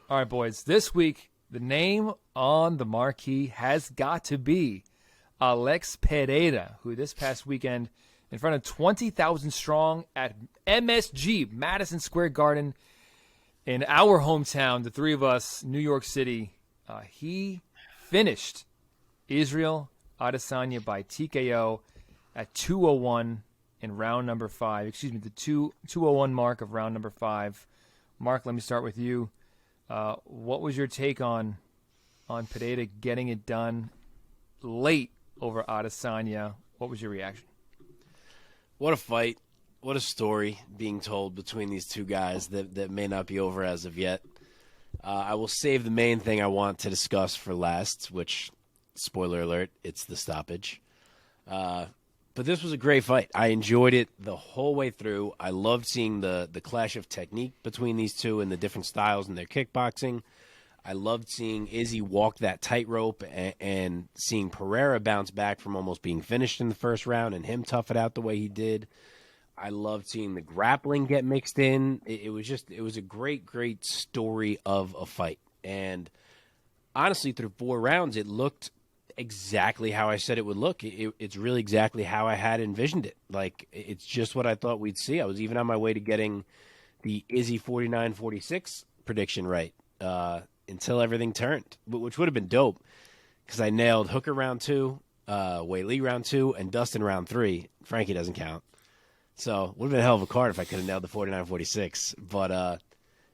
All right, boys. This week, the name on the marquee has got to be Alex Pereira, who this past weekend, in front of 20,000 strong at MSG, Madison Square Garden, in our hometown, the three of us, New York City, he finished Israel Adesanya by TKO at 201 in round number 5. Excuse me, the 201 mark of round number 5. Mark, let me start with you. What was your take on Pereira getting it done late over Adesanya? What was your reaction? What a fight. What a story being told between these two guys that may not be over as of yet. I will save the main thing I want to discuss for last, which, spoiler alert, it's the stoppage. But this was a great fight. I enjoyed it the whole way through. I loved seeing the clash of technique between these two and the different styles in their kickboxing. I loved seeing Izzy walk that tightrope and seeing Pereira bounce back from almost being finished in the first round and him tough it out the way he did. I loved seeing the grappling get mixed in. It was a great, great story of a fight. And honestly, through 4 rounds, it looked exactly how I said it would look. It's really exactly how I had envisioned it. Like, it's just what I thought we'd see. I was even on my way to getting the Izzy 49-46 prediction right until everything turned, which would have been dope because I nailed Hooker round 2, Wei Lee round 2, and Dustin round 3. Frankie doesn't count. So it would have been a hell of a card if I could have nailed the 49-46. But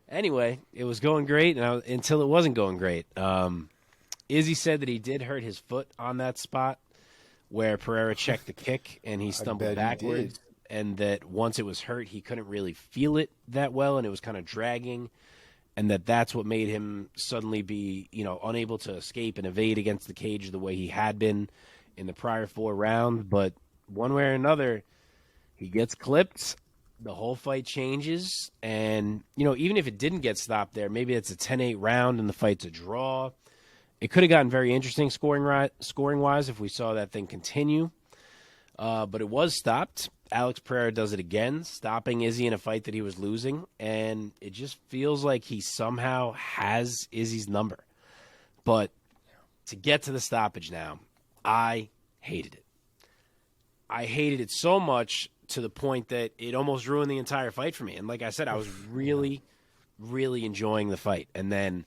anyway, it was going great until it wasn't going great. Izzy said that he did hurt his foot on that spot where Pereira checked the kick and he stumbled backwards. And that once it was hurt, he couldn't really feel it that well and it was kind of dragging. And that's what made him suddenly be, unable to escape and evade against the cage the way he had been in the prior 4 rounds. But one way or another, he gets clipped, the whole fight changes, and, even if it didn't get stopped there, maybe it's a 10-8 round and the fight's a draw. It could have gotten very interesting scoring-wise if we saw that thing continue, but it was stopped. Alex Pereira does it again, stopping Izzy in a fight that he was losing, and it just feels like he somehow has Izzy's number. But to get to the stoppage now, I hated it. I hated it so much to the point that it almost ruined the entire fight for me. And like I said, I was really, really enjoying the fight. And then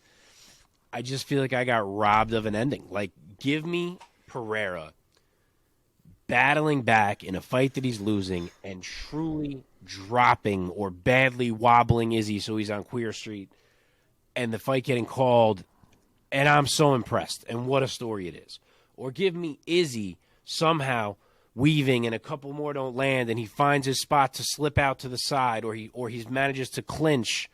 I just feel like I got robbed of an ending. Like, give me Pereira battling back in a fight that he's losing and truly dropping or badly wobbling Izzy so he's on Queer Street and the fight getting called. And I'm so impressed. And what a story it is. Or give me Izzy somehow weaving and a couple more don't land and he finds his spot to slip out to the side or he manages to clinch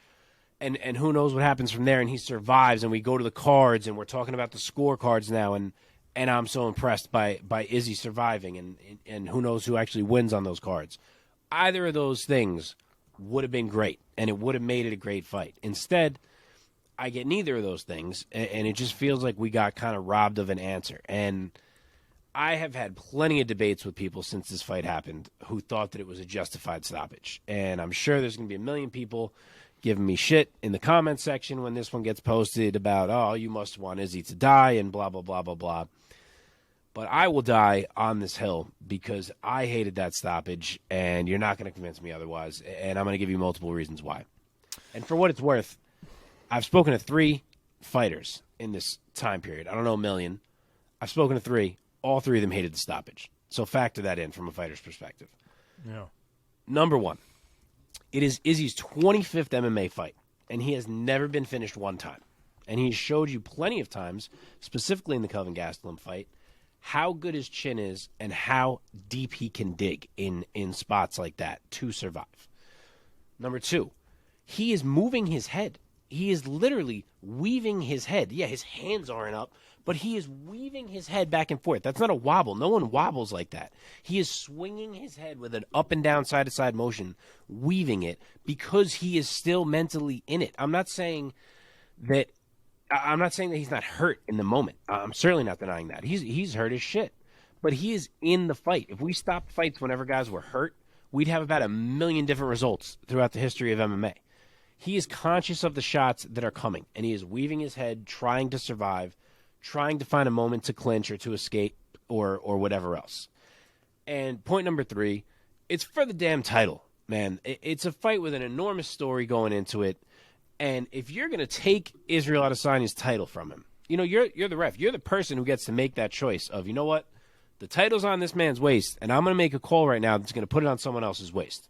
and who knows what happens from there and he survives and we go to the cards and we're talking about the scorecards now and I'm so impressed by Izzy surviving and who knows who actually wins on those cards. Either of those things would have been great and it would have made it a great fight. Instead, I get neither of those things and it just feels like we got kind of robbed of an answer. And I have had plenty of debates with people since this fight happened who thought that it was a justified stoppage. And I'm sure there's going to be a million people giving me shit in the comment section when this one gets posted about, oh, you must want Izzy to die and blah, blah, blah, blah, blah. But I will die on this hill because I hated that stoppage, and you're not going to convince me otherwise. And I'm going to give you multiple reasons why. And for what it's worth, I've spoken to 3 fighters in this time period. I don't know a million. I've spoken to 3. All 3 of them hated the stoppage. So factor that in from a fighter's perspective. Yeah. Number 1, it is Izzy's 25th MMA fight, and he has never been finished one time. And he showed you plenty of times, specifically in the Kelvin Gastelum fight, how good his chin is and how deep he can dig in spots like that to survive. Number 2, he is moving his head. He is literally weaving his head. Yeah, his hands aren't up, but he is weaving his head back and forth. That's not a wobble. No one wobbles like that. He is swinging his head with an up and down, side-to-side motion, weaving it because he is still mentally in it. I'm not saying that he's not hurt in the moment. I'm certainly not denying that. He's hurt as shit, but he is in the fight. If we stopped fights whenever guys were hurt, we'd have about 1 million different results throughout the history of MMA. he is conscious of the shots that are coming, and he is weaving his head, trying to survive, trying to find a moment to clinch or to escape or whatever else. And point number 3, it's for the damn title, man. It's a fight with an enormous story going into it. And if you're going to take Israel Adesanya's title from him, you're the ref. You're the person who gets to make that choice of, you know what? The title's on this man's waist, and I'm going to make a call right now that's going to put it on someone else's waist.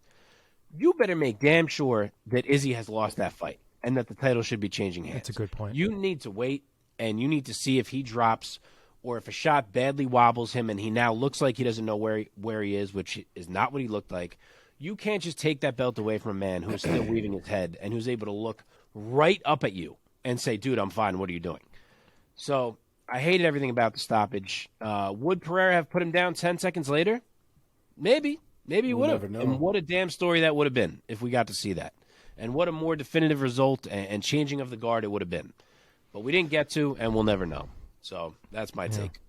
You better make damn sure that Izzy has lost that fight and that the title should be changing hands. That's a good point. You need to wait, and you need to see if he drops or if a shot badly wobbles him and he now looks like he doesn't know where he is, which is not what he looked like. You can't just take that belt away from a man who is still weaving his head and who's able to look right up at you and say, dude, I'm fine. What are you doing? So I hated everything about the stoppage. Would Pereira have put him down 10 seconds later? Maybe. Maybe he would have. And what a damn story that would have been if we got to see that. And what a more definitive result and changing of the guard it would have been. But we didn't get to, and we'll never know. So that's my take.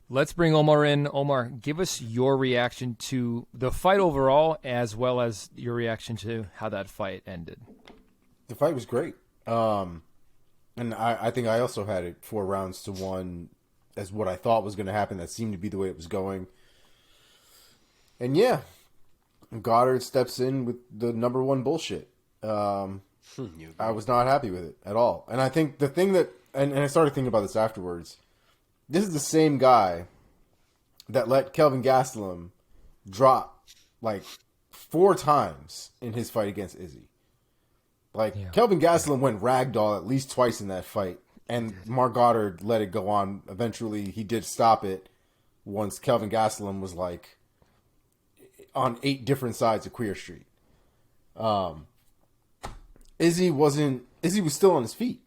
Let's bring Omar in. Omar, give us your reaction to the fight overall, as well as your reaction to how that fight ended. The fight was great. And I think I also had it 4 rounds to 1 as what I thought was going to happen. That seemed to be the way it was going. And yeah, Goddard steps in with the number 1 bullshit. I was not happy with it at all. And I think the thing that, and I started thinking about this afterwards, this is the same guy that let Kelvin Gastelum drop like 4 times in his fight against Izzy. Kelvin Gastelum went ragdoll at least twice in that fight, and Mark Goddard let it go on. Eventually, he did stop it once Kelvin Gastelum was like on 8 different sides of Queer Street. Izzy was still on his feet.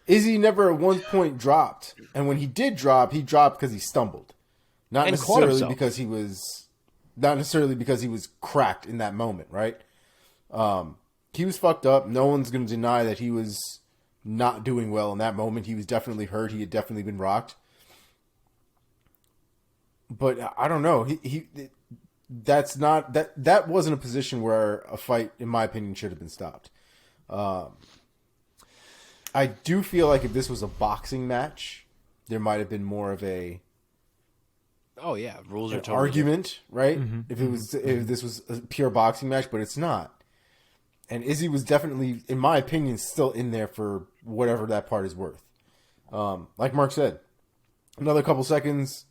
Izzy never at one point dropped, and when he did drop, he dropped because he stumbled, not necessarily because he was cracked in that moment, right? He was fucked up. No one's going to deny that he was not doing well in that moment. He was definitely hurt. He had definitely been rocked. But I don't know. That wasn't a position where a fight, in my opinion, should have been stopped. I do feel like if this was a boxing match, there might have been more of a rules are totally argument, right? Mm-hmm. If this was a pure boxing match, but it's not. And Izzy was definitely, in my opinion, still in there for whatever that part is worth. Like Mark said, another couple seconds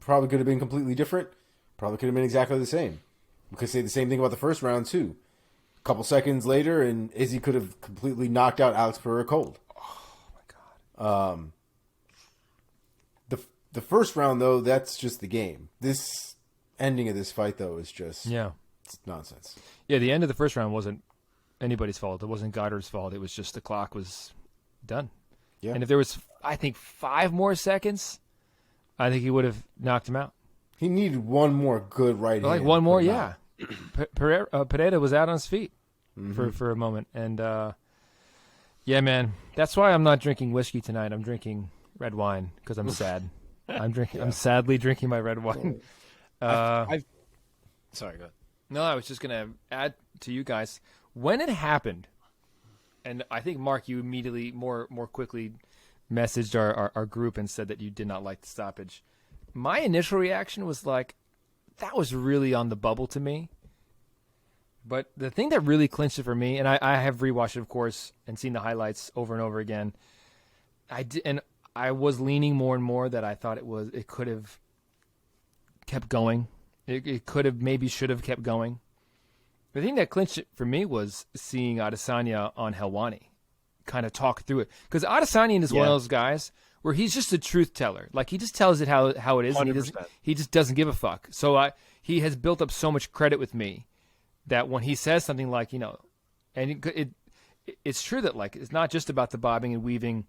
probably could have been completely different. Probably could have been exactly the same. We could say the same thing about the first round too. A couple seconds later, and Izzy could have completely knocked out Alex Pereira cold. Oh my god. The first round though, that's just the game. This ending of this fight though is just it's nonsense. Yeah, the end of the first round wasn't anybody's fault. It wasn't Goddard's fault. It was just the clock was done. Yeah. And if there was, I think, 5 more seconds, I think he would have knocked him out. He needed one more good right hand. Like one more, yeah. Pereira was out on his feet for a moment. And, yeah, man, that's why I'm not drinking whiskey tonight. I'm drinking red wine because I'm sad. I'm sadly drinking my red wine. Sorry, go ahead. No, I was just going to add to you guys. When it happened, and I think, Mark, you immediately more quickly messaged our group and said that you did not like the stoppage. My initial reaction was like, that was really on the bubble to me. But the thing that really clinched it for me, and I have rewatched it, of course, and seen the highlights over and over again. I was leaning more and more that I thought it could have kept going. It could have, maybe should have kept going. The thing that clinched it for me was seeing Adesanya on Helwani kind of talk through it. Because Adesanya is one of those guys where he's just a truth teller. Like, he just tells it how it is, and he just doesn't give a fuck. So he has built up so much credit with me that when he says something like, and it's true that, like, it's not just about the bobbing and weaving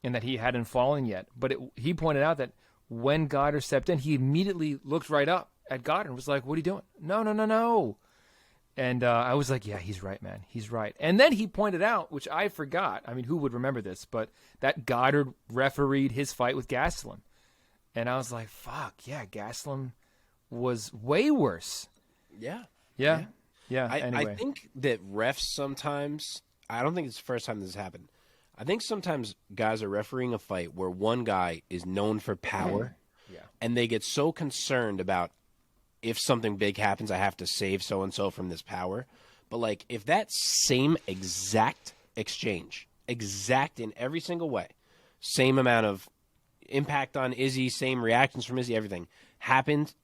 and that he hadn't fallen yet. But he pointed out that when Goddard stepped in, he immediately looked right up at Goddard and was like, what are you doing? No. And I was like, yeah, he's right, man. He's right. And then he pointed out, which I forgot. I mean, who would remember this? But that Goddard refereed his fight with Gastelum. And I was like, fuck, yeah, Gastelum was way worse. Yeah. Anyway. I think that refs sometimes I don't think it's the first time this has happened. I think sometimes guys are refereeing a fight where one guy is known for power, and they get so concerned about if something big happens, I have to save so and so from this power. But like, if that same exact exchange, exact in every single way, same amount of impact on Izzy, same reactions from Izzy, everything happened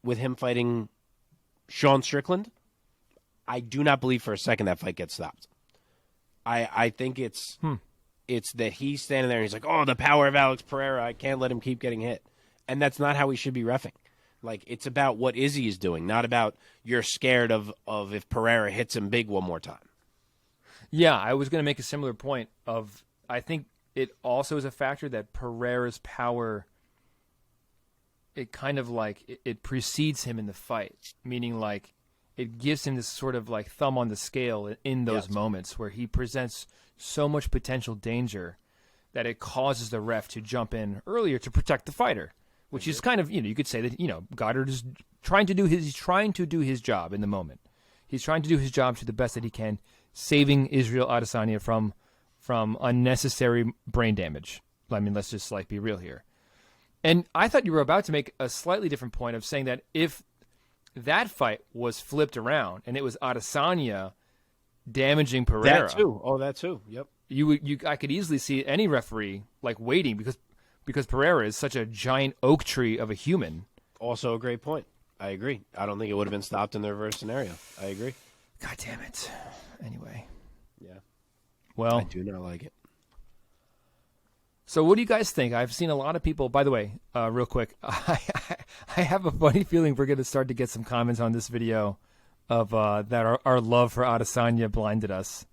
with him fighting Sean Strickland, I do not believe for a second that fight gets stopped. I think it's that he's standing there and he's like, oh, the power of Alex Pereira, I can't let him keep getting hit. And that's not how we should be reffing. Like, it's about what Izzy is doing, not about you're scared of if Pereira hits him big one more time. Yeah, I was going to make a similar point of, I think it also is a factor that Pereira's power, it kind of like, it precedes him in the fight, meaning like it gives him this sort of like thumb on the scale in those moments where he presents so much potential danger that it causes the ref to jump in earlier to protect the fighter, which is kind of, you could say that, Goddard is trying to do his job in the moment. He's trying to do his job to the best that he can, saving Israel Adesanya from unnecessary brain damage. I mean, let's just be real here. And I thought you were about to make a slightly different point of saying that if that fight was flipped around and it was Adesanya damaging Pereira, that too. Yep. I could easily see any referee waiting because Pereira is such a giant oak tree of a human. Also a great point. I agree. I don't think it would have been stopped in the reverse scenario. I agree. God damn it. Anyway. Yeah. Well, I do not like it. So what do you guys think? I've seen a lot of people, by the way, real quick, I have a funny feeling we're going to start to get some comments on this video of that our love for Adesanya blinded us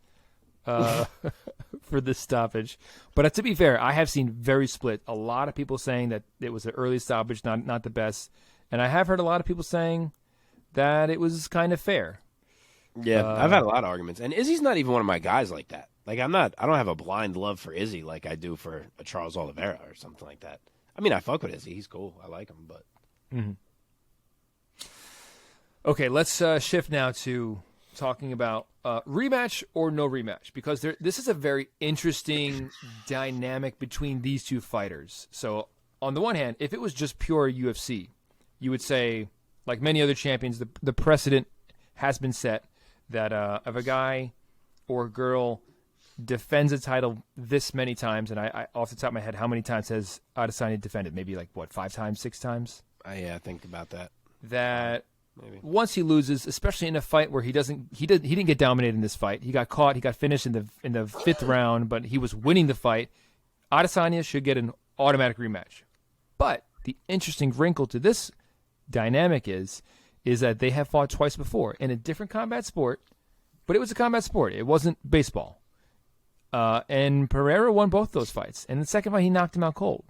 for this stoppage. But to be fair, I have seen very split. A lot of people saying that it was an early stoppage, not the best. And I have heard a lot of people saying that it was kind of fair. Yeah, I've had a lot of arguments. And Izzy's not even one of my guys like that. I don't have a blind love for Izzy like I do for a Charles Oliveira or something like that. I mean, I fuck with Izzy. He's cool. I like him, but. Mm-hmm. Okay, let's shift now to talking about rematch or no rematch, because this is a very interesting dynamic between these two fighters. So on the one hand, if it was just pure UFC, you would say, like many other champions, the precedent has been set that if a guy or girl defends a title this many times, and I off the top of my head, how many times has Adesanya defended? Maybe 5 times, 6 times? Yeah, think about that. That maybe. Once he loses, especially in a fight where he didn't get dominated in this fight. He got caught, he got finished in the 5th round, but he was winning the fight. Adesanya should get an automatic rematch. But the interesting wrinkle to this dynamic is that they have fought twice before in a different combat sport, but it was a combat sport. It wasn't baseball. And Pereira won both those fights. And the second fight, he knocked him out cold.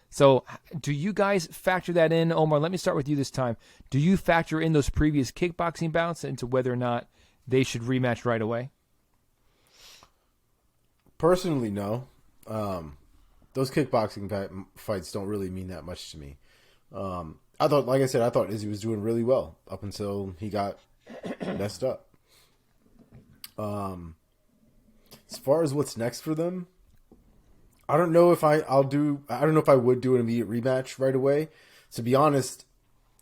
So do you guys factor that in? Omar, let me start with you this time. Do you factor in those previous kickboxing bouts into whether or not they should rematch right away? Personally, no. Those kickboxing fights don't really mean that much to me. I thought Izzy was doing really well up until he got messed up. As far as what's next for them, I don't know if I would do an immediate rematch right away. To be honest,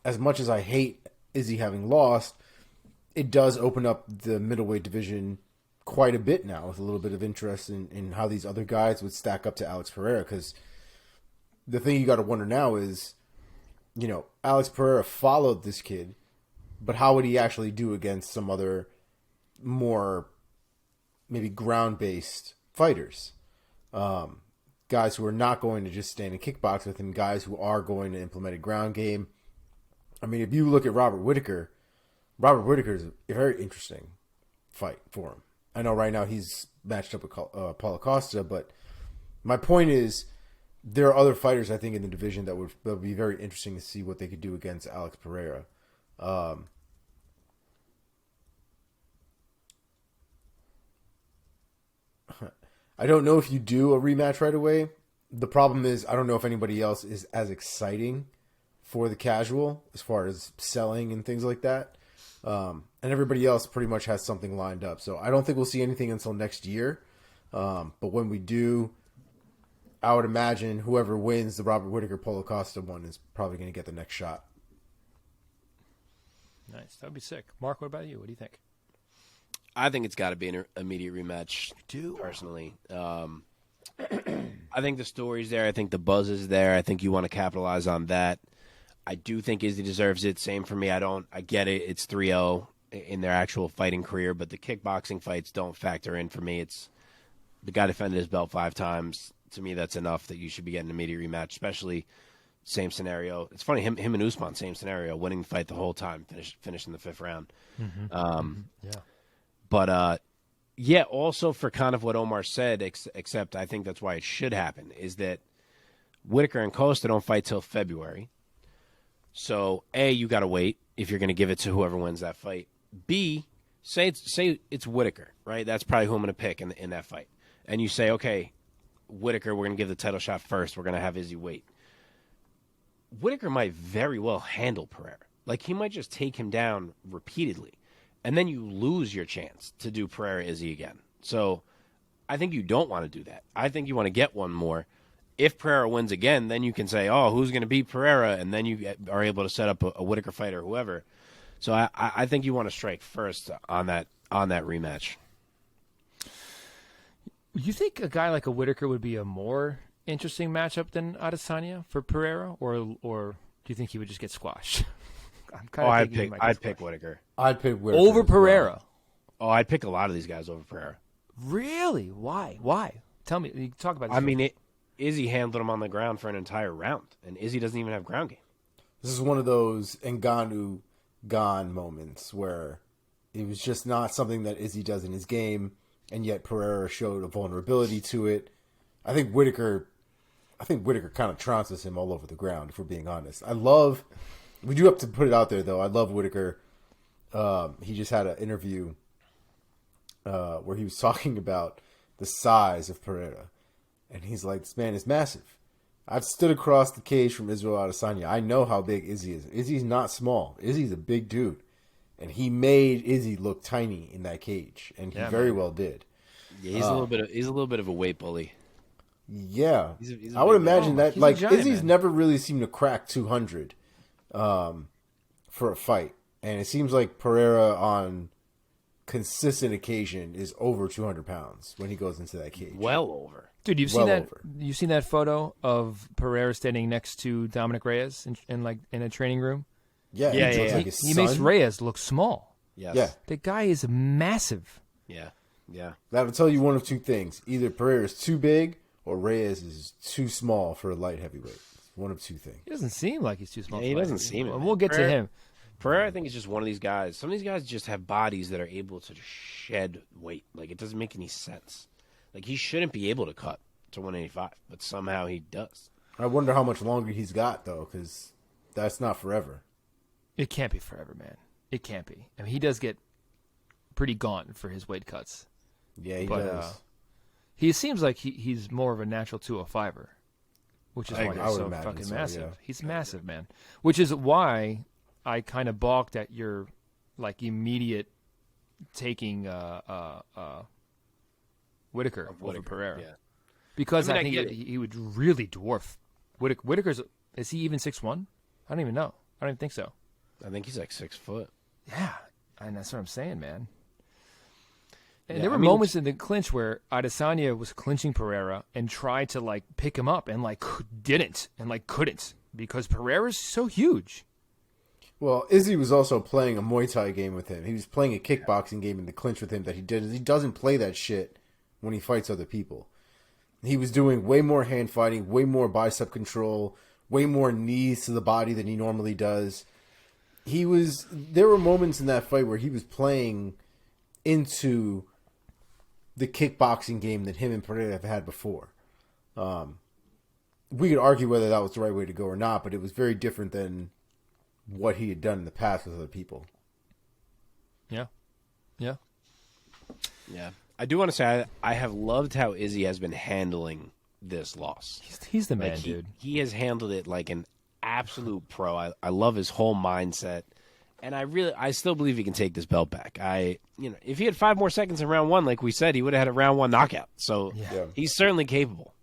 as much as I hate Izzy having lost, it does open up the middleweight division quite a bit now, with a little bit of interest in how these other guys would stack up to Alex Pereira. Because the thing you got to wonder now is, Alex Pereira followed this kid, but how would he actually do against some other more maybe ground-based fighters? Guys who are not going to just stand and kickbox with him, guys who are going to implement a ground game. I mean, if you look at Robert Whittaker is a very interesting fight for him. I know right now he's matched up with Paulo Costa, but my point is there are other fighters, I think, in the division that would be very interesting to see what they could do against Alex Pereira. I don't know if you do a rematch right away. The problem is I don't know if anybody else is as exciting for the casual as far as selling and things like that. And everybody else pretty much has something lined up. So I don't think we'll see anything until next year. But when we do, I would imagine whoever wins the Robert Whittaker Paulo Costa one is probably going to get the next shot. Nice. That would be sick. Mark, what about you? What do you think? I think it's got to be an immediate rematch. Personally. I think the story's there. I think the buzz is there. I think you want to capitalize on that. I do think Izzy deserves it. Same for me. I get it. It's 3-0 in their actual fighting career, but the kickboxing fights don't factor in for me. It's the guy defended his belt 5 times. To me, that's enough that you should be getting an immediate rematch, especially same scenario. It's funny, him and Usman, same scenario, winning the fight the whole time, finishing the 5th round. Yeah. But, yeah, also for kind of what Omar said, except I think that's why it should happen, is that Whittaker and Costa don't fight till February. So, A, you got to wait if you're going to give it to whoever wins that fight. B, say it's Whittaker, right? That's probably who I'm going to pick in that fight. And you say, okay, Whittaker, we're going to give the title shot first. We're going to have Izzy wait. Whittaker might very well handle Pereira. Like, he might just take him down repeatedly. And then you lose your chance to do Pereira Izzy again. So I think you don't want to do that. I think you want to get one more. If Pereira wins again, then you can say, oh, who's going to beat Pereira? And then you are able to set up a Whittaker fight or whoever. So I think you want to strike first on that rematch. You think a guy like a Whittaker would be a more interesting matchup than Adesanya for Pereira? Or do you think he would just get squashed? I'd pick Whittaker. I'd pick Whittaker over Pereira. Well. Oh, I'd pick a lot of these guys over Pereira. Really? Why? Tell me. You talk about this. I mean, Izzy handled him on the ground for an entire round, and Izzy doesn't even have ground game. This is one of those Ngannou gone moments where it was just not something that Izzy does in his game, and yet Pereira showed a vulnerability to it. I think Whittaker kind of trounces him all over the ground, if we're being honest. We do have to put it out there, though. I love Whittaker. He just had an interview where he was talking about the size of Pereira. And he's like, this man is massive. I've stood across the cage from Israel Adesanya. I know how big Izzy is. Izzy's not small. Izzy's a big dude. And he made Izzy look tiny in that cage. And he very well did. Yeah, he's a little bit of a weight bully. Yeah. He's I would imagine that. Like, giant, Izzy's man. never really seemed to crack 200 for a fight. And it seems like Pereira on consistent occasion is over 200 pounds when he goes into that cage. Well over. Dude, you've seen that photo of Pereira standing next to Dominic Reyes in a training room? Yeah. Yeah, He, looks yeah. like his He son. makes Reyes look small. Yes. Yeah. The guy is massive. Yeah. Yeah. That'll tell you one of two things. Either Pereira is too big or Reyes is too small for a light heavyweight. One of two things. He doesn't seem like he's too small. Yeah, he for doesn't light seem it, heavyweight. man. We'll get to him. Pereira, I think, is just one of these guys. Some of these guys just have bodies that are able to shed weight. Like, it doesn't make any sense. Like, he shouldn't be able to cut to 185, but somehow he does. I wonder how much longer he's got, though, because that's not forever. It can't be forever, man. It can't be. I mean, he does get pretty gaunt for his weight cuts. Yeah, he But, does. He seems like he's more of a natural 205er, which is I why agree. I he's would so imagine fucking so, massive. yeah. He's massive, man. Which is why I kind of balked at your like immediate taking Whittaker over Pereira. Yeah. Because I I, mean, I think get it. he would really dwarf Whittaker. Whittaker's is he even 6'1"? I don't even know. I don't even think so. I think he's like 6 foot. Yeah, and that's what I'm saying, man. And Yeah, there were I mean, moments in the clinch where Adesanya was clinching Pereira and tried to like pick him up and like didn't and like couldn't because Pereira's so huge. Well, Izzy was also playing a Muay Thai game with him. He was playing a kickboxing game in the clinch with him that he did. He doesn't play that shit when he fights other people. He was doing way more hand fighting, way more bicep control, way more knees to the body than he normally does. There were moments in that fight where he was playing into the kickboxing game that him and Pereira have had before. We could argue whether that was the right way to go or not, but it was very different than what he had done in the past with other people. Yeah. Yeah. Yeah. I do want to say I have loved how Izzy has been handling this loss. He's the man, Like, dude. He has handled it like an absolute pro. I love his whole mindset. And I still believe he can take this belt back. If he had 5 more seconds in round 1, like we said, he would have had a round 1 knockout. So he's certainly capable.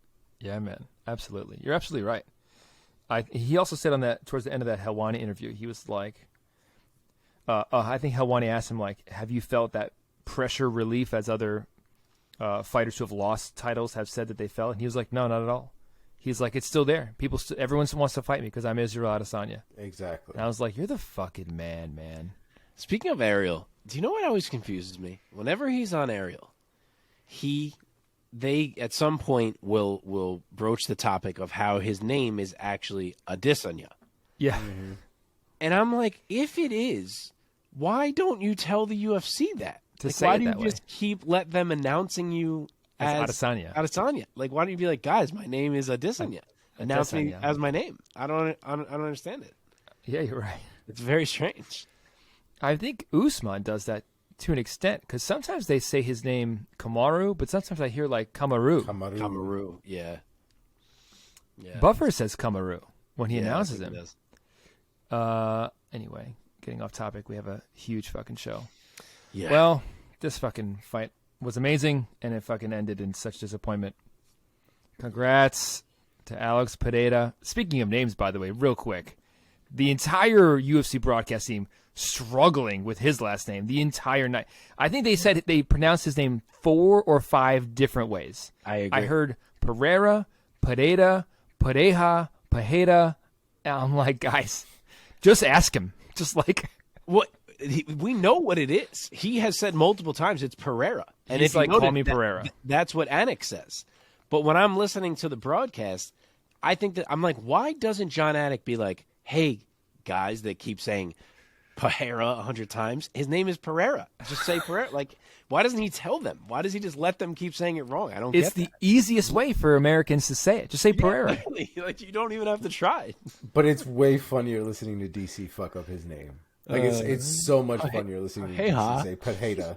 Yeah, man, absolutely. You're absolutely right. He also said on that towards the end of that Helwani interview, he was like, I think Helwani asked him like, "Have you felt that pressure relief as other fighters who have lost titles have said that they felt?" And he was like, "No, not at all." He's like, "It's still there. Everyone wants to fight me because I'm Israel Adesanya." Exactly. And I was like, "You're the fucking man." Speaking of Ariel, do you know what always confuses me? Whenever he's on Ariel, they at some point will broach the topic of how his name is actually Adesanya. Yeah. Mm-hmm. And I'm like, if it is, why don't you tell the UFC that? To like, say why it do you that way. just let them announcing you as Adesanya. Adesanya? Like, why don't you be like, guys, my name is Adesanya. Announce me Adesanya. as my name. I don't understand it. Yeah, you're right. It's very strange. I think Usman does that to an extent because sometimes they say his name Kamaru, but sometimes I hear like Kamaru. Kamaru, yeah. Buffer says Kamaru when he Yeah, announces I think him. he does. Anyway, getting off topic, we have a huge fucking show. Yeah. Well, this fucking fight was amazing, and it fucking ended in such disappointment. Congrats to Alex Pereira. Speaking of names, by the way, real quick, the entire UFC broadcast team struggling with his last name the entire night. I think they said they pronounced his name 4 or 5 different ways. I agree. I heard Pereira, Pereira, Pereja, Pereira. And I'm like, guys, just ask him. Just like... What we know what it is. He has said multiple times it's Pereira, and He's if you like, noted, call me Pereira. That's what Anik says. But when I'm listening to the broadcast, I think that I'm like, why doesn't John Anik be like, hey, guys that keep saying Pereira 100 times, his name is Pereira. Just say Pereira. Like, why doesn't he tell them? Why does he just let them keep saying it wrong? I don't It's get the that. easiest way for Americans to say it. Just say Pereira. Really, like, you don't even have to try. But it's way funnier listening to DC fuck up his name. Like it's so much funnier listening to DC say Pereira.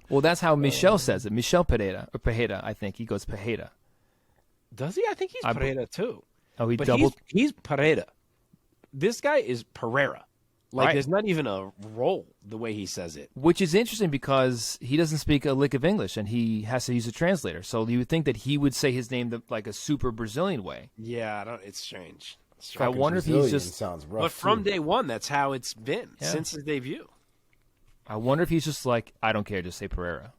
Well, that's how Michel says it. Michel Pereira. Or Pereira, I think. He goes Pereira. Does he? I think he's Pereira too. Oh, he But doubled. he's Pereira. This guy is Pereira. Like, Right. there's not even a roll the way he says it. Which is interesting because he doesn't speak a lick of English and he has to use a translator. So you would think that he would say his name like a super Brazilian way. Yeah, it's strange. I wonder if he's Brazilian just. sounds rough. But from too. day one, that's how it's been Yeah. since his debut. I wonder if he's just like, I don't care, just say Pereira.